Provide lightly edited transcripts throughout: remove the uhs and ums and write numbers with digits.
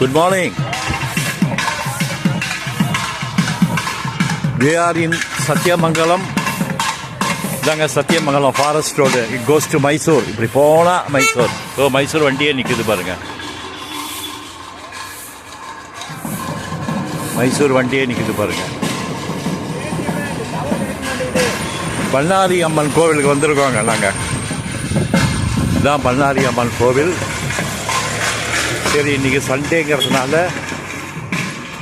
Good morning. We are in Satyamangalam. இதாங்க Sathyamangalam forest road. It goes to Mysore. இப்படி போனால் மைசூர். மைசூர் வண்டியே நிற்குது பாருங்க. மைசூர் வண்டியே நிற்குது பாருங்க. பண்ணாரி அம்மன் கோவிலுக்கு வந்திருக்கோங்க நாங்கள். இதுதான் பண்ணாரி அம்மன் கோவில். சரி, இன்றைக்கி சண்டேங்கிறதுனால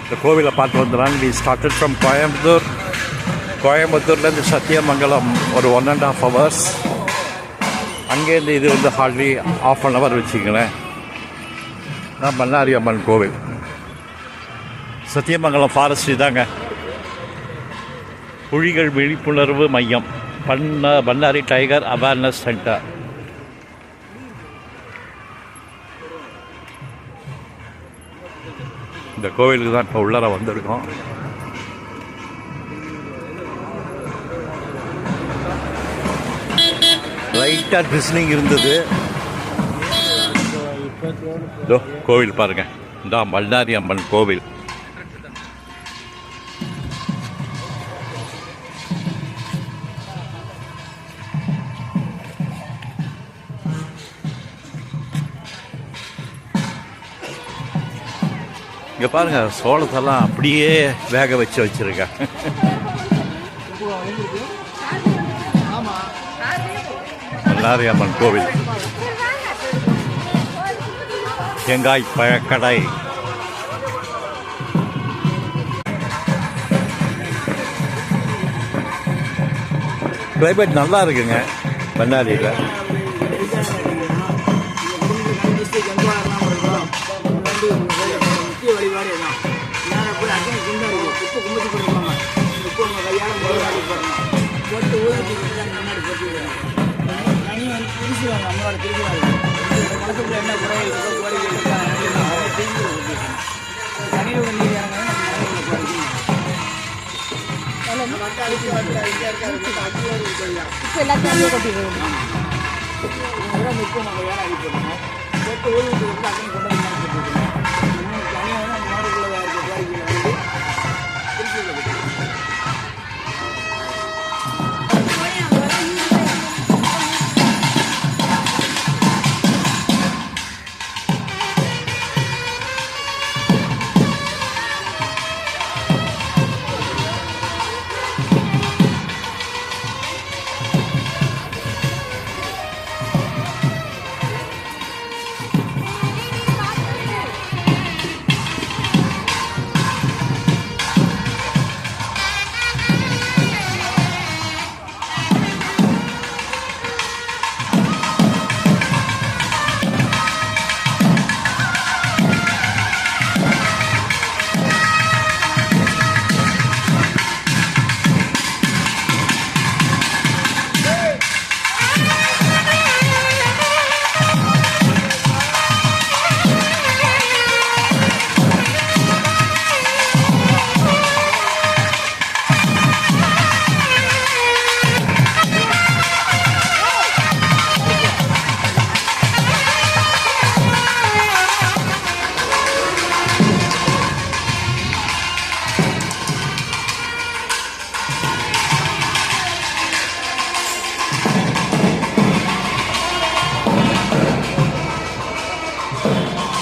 இந்த கோவிலை பார்த்து வந்துடலாம். We started from Coimbatore. கோயம்புத்தூர்லேருந்து சத்தியமங்கலம் ஒரு 1.5 hours. அங்கேருந்து இது வந்து ஹார்ட்லி ½ an hour வச்சுக்கங்களேன். நான் பண்ணாரி அம்மன் கோவில், சத்தியமங்கலம் ஃபாரஸ்ட். இதாங்க புலிகள் விழிப்புணர்வு மையம், பண்ணாரி டைகர் அவேர்னஸ் சென்டர். இந்த கோவிலுக்கு தான் இப்போ உள்ளார வந்திருக்கோம். லைட்டாக ட்ரிஸ்லிங் இருந்தது. இதோ கோவில் பாருங்க. இந்த பண்ணாரி அம்மன் கோவில். இங்கே பாருங்க, சோளத்தெல்லாம் அப்படியே வேக வச்சிருக்கேன். பண்ணாரி அம்மன் கோவில். தேங்காய் பழக்கடை. கிளைமேட் நல்லா இருக்குங்க பண்ணாரியில்.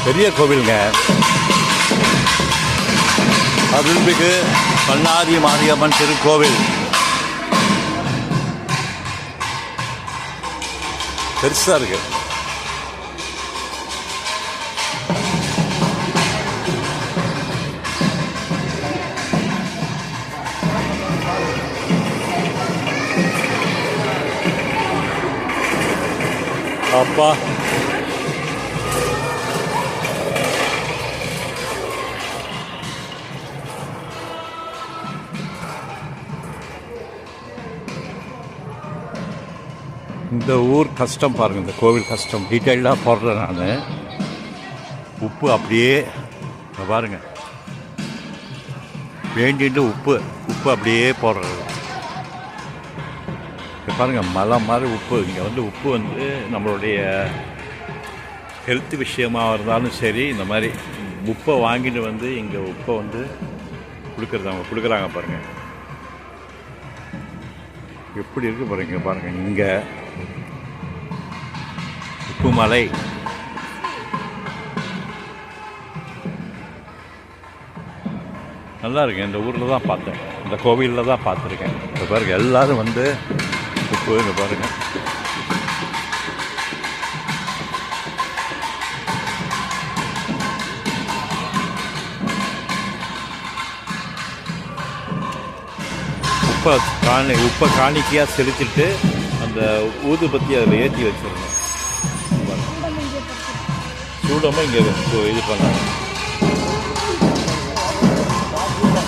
பெரிய கோவிலுங்க. அருள்மிகு பண்ணாரி மாரியம்மன் திருக்கோவில். பெருசா இருக்கு. அப்பா, இந்த ஊர் கஷ்டம் பாருங்கள். இந்த கோவில் கஷ்டம் டீட்டெயில்டாக போடுறேன் நான். உப்பு அப்படியே பாருங்க, வேண்டிட்டு உப்பு அப்படியே போடுறது. பாருங்கள், மலை மாதிரி உப்பு. இங்கே வந்து உப்பு வந்து நம்மளுடைய ஹெல்த் விஷயமாக இருந்தாலும் சரி, இந்த மாதிரி உப்பை வாங்கிட்டு வந்து இங்கே உப்பை வந்து கொடுக்குறது அவங்க கொடுக்குறாங்க பாருங்கள். எப்படி இருக்குது பாருங்கள். இங்கே உப்பு மலை. நல்லா இருக்கு. இந்த ஊரில் தான் பார்த்தேன், இந்த கோவிலில் தான் பார்த்துருக்கேன். இப்போ பாருங்கள் எல்லோரும் வந்து உப்பு இங்கே பாருங்கள். உப்பை காணிக்கையாக செலுத்திட்டு அந்த ஊதுபத்தி அதில் ஏற்றி வச்சுருந்தோம். சூடமாக இங்கே இது பண்ணாங்க.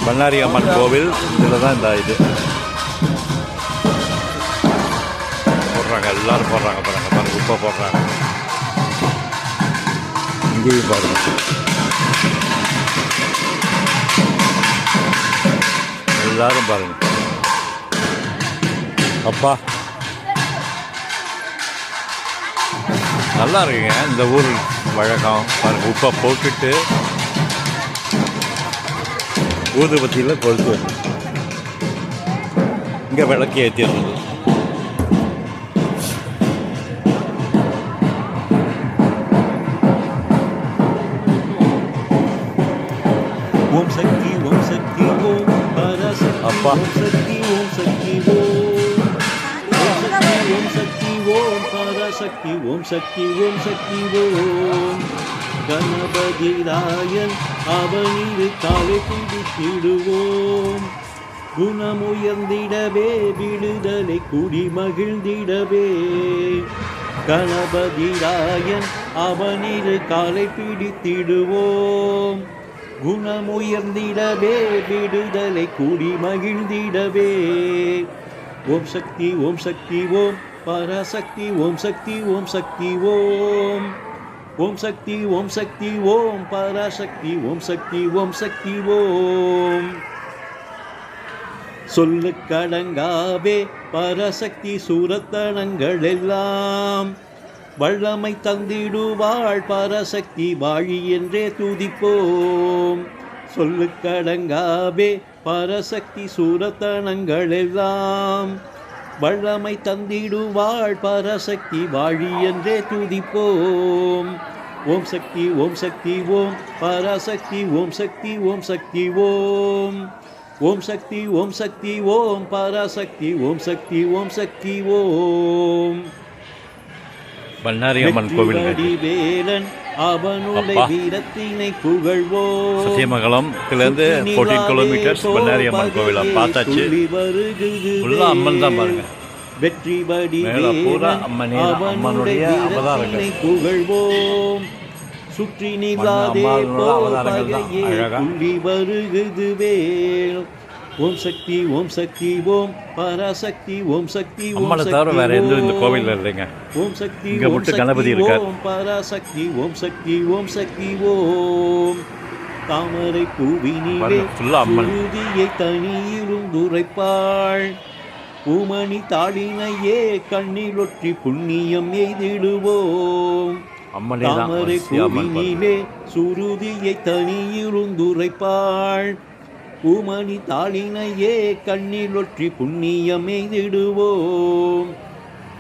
பண்ணாரி அம்மன் கோவில் இதில் தான் இந்த இது போடுறாங்க. எல்லோரும் போடுறாங்க பாருங்கள். உப்பை போடுறாங்க. இங்கேயும் பாருங்கள். எல்லோரும் பாருங்கள். அப்பா நல்லா இருக்குங்க இந்த ஊர் வழக்கம் பாருங்கள். உப்பை போட்டுட்டு ஊதுபத்தியில் கொளுத்து வச்சு இங்கே விளக்கு ஏற்றிடுறது. ஓம் சக்தி ஓம் சக்தி ஓம் பராசக்தி. அப்பா ஓம் சக்தி ஓம் சக்தி ஓம் சக்தி ஓம் பராசக்தி. ஓம் சக்தி ஓம் சக்தி ஓம் கணபதி ராயன் அவனிரு காலை பிடித்திடுவோம். குணமுயர்ந்திடவே விடுதலை குடி மகிழ்ந்திடவே. கணபதி ராயன் அவனிரு காலை பிடித்திடுவோம். குணமுயர்ந்திடவே விடுதலை குடி மகிழ்ந்திடவே. ஓம் சக்தி ஓம் சக்தி ஓம் பராசக்தி. ஓம் சக்தி ஓம் சக்தி ஓம். ஓம் சக்தி ஓம் சக்தி ஓம் பராசக்தி. ஓம் சக்தி ஓம் சக்தி ஓம். சொல்லு கடங்காவே பராசக்தி சூரத்தனங்கள் எல்லாம் வல்லமை தந்திடுவாள் பராசக்தி வாழி என்றே துதிப்போம். சொல்லு கடங்காவே பராசக்தி சூரத்தனங்கள் எல்லாம் வல்லமை தந்திடுவாள் பராசக்தி வாழி என்றே துதிப்போம். ஓம் சக்தி ஓம் சக்தி ஓம் பராசக்தி. ஓம் சக்தி ஓம் சக்தி ஓம். ஓம் சக்தி ஓம் சக்தி ஓம் பராசக்தி. ஓம் சக்தி ஓம் சக்தி ஓம். பண்ணாரி அம்மன் கோவில் வேலன் அவனுடைய வீரத்தினை புகழ்வோம். சத்தியமங்கலத்திலேருந்து 14 கிலோமீட்டர்ஸ் பண்ணாரி அம்மன் கோவில் பார்த்தாச்சு. ஃபுல்லாக அம்மன் தான் பாருங்க. வெற்றி படி அம்மனுடைய அவதாரங்களை புகழ்வோம். சுற்றி நிலாதே புள்ளி வருகுது வேல். ஓம் சக்தி ஓம் சக்தி ஓம் பராசக்தி. ஓம் சக்தி அம்மனை தவிர வேற எந்த இந்த கோவில் இல்லைங்க. ஓம் சக்தி இங்க மட்டும் கணபதி இருக்கார். ஓம் பராசக்தி. ஓம் சக்தி ஓம் சக்தி ஓம். தாமரை பூவினிலே சுருதியை தனியிலும் துரைப்பாள். பூமணி தாளினையே கண்ணில் ஒற்றி புண்ணியம் எய்திடுவோம். தாமரை பூவினிலே சுருதியை தனியிலும் துரைப்பாள். பூமணி தாளினையே கண்ணில் ஒற்றி புண்ணியம் எய்திடுவோம்.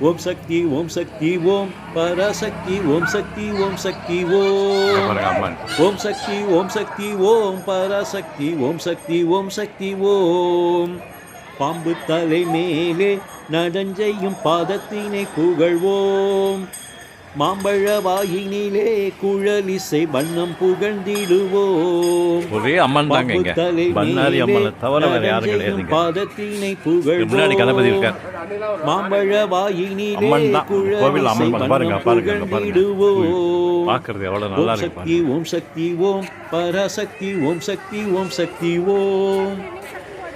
ஓம் சக்தி ஓம் சக்தி ஓம் பராசக்தி. ஓம் சக்தி ஓம் சக்தி ஓம். ஓம் சக்தி ஓம் சக்தி ஓம் பராசக்தி. ஓம் சக்தி ஓம் சக்தி ஓம். பாம்பு தலை மேலே நடஞ்செய்யும் பாதத்தினை புகழ்வோம். மாம்பழ வாயினிலே குழலிசை வண்ணம் புகழ்ந்திடுவோம். ஒரே அம்மன் தாங்க இங்க. பண்ணாரி அம்மனை தவிர வேற யாரும் கிடையாதுங்க. பாதத்தினை புகழ்வோம். முன்னாடி கணபதி இருக்கார். மாம்பழ வாயினிலே கோவில் அம்மன் பாருங்க புகழ்ந்திடுவோம். பார்க்கிறது எவ்வளவு நல்லா இருக்கு. சக்தி ஓம் சக்தி ஓம் பராசக்தி. ஓம் சக்தி ஓம் சக்தி ஓம்.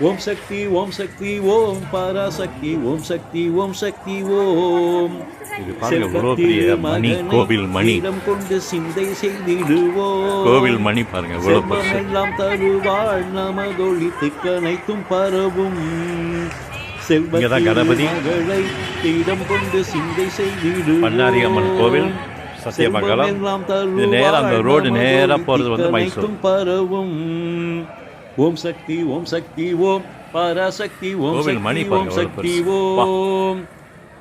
ஓம் சக்தி ஓம் சக்தி ஓம் பராசக்தி. ஓம் சக்தி ஓம் சக்தி ஓம். இது பாருங்க இவ்வளோ பெரிய மணி, கோவில் மணி. கொண்டு சிந்தை செய்திடுவோம். கோவில் மணி பாருங்க இவ்வளோ பெருசு. எல்லாம் தருவாள் நமதொழி திக்கனைத்தும் பரவும். செல்வ கணபதி தீடம் கொண்டு சிந்தை செய்திடுவோம். பண்ணாரி அம்மன் கோவில் சத்தியமங்கலம். எல்லாம் இது நேரா அந்த ரோடு நேரா போறது வந்து மைசூர். அனைத்தும் பரவும். ஓம் சக்தி ஓம் சக்தி ஓம் பராசக்தி ஓம் கோவில் மணி சக்தி ஓம் பாருங்க, சக்தி எவ்வளவு பெருசு. ஓம்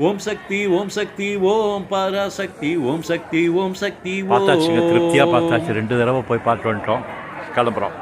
ஓம் சக்தி ஓம் சக்தி ஓம் பராசக்தி ஓம் சக்தி ஓம் சக்தி ஓம். பார்த்தாச்சுங்க, திருப்தியாக பார்த்தாச்சு. 2 தடவை போய் பார்த்து வந்துட்டோம். கிளம்புறோம்.